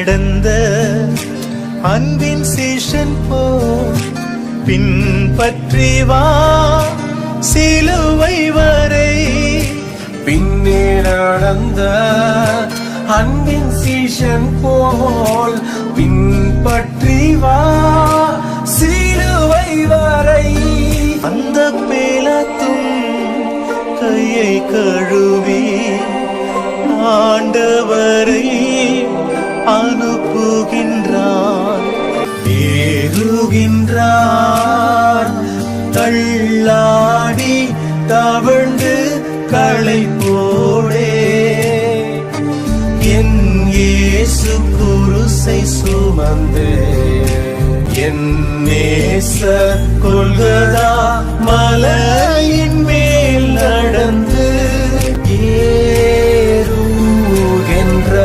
நடந்த அன்பின் சீஷன் போ பின்பற்றி வா சிலுவை வரை. பின்னே நடந்த அன்பின் சீஷன் போல் பின்பற்றி வா சிலுவை வரை. அந்த பேலத்தும் கையை கழுவி ஆண்டவரை அனுப்புகின்றார். ஏறுகின்றார் தள்ளாடி தவழ்ந்து களைப்போடே. என் இயேசு குருசை சுமந்து என் நேச கொல்கதா மலையின் மேல்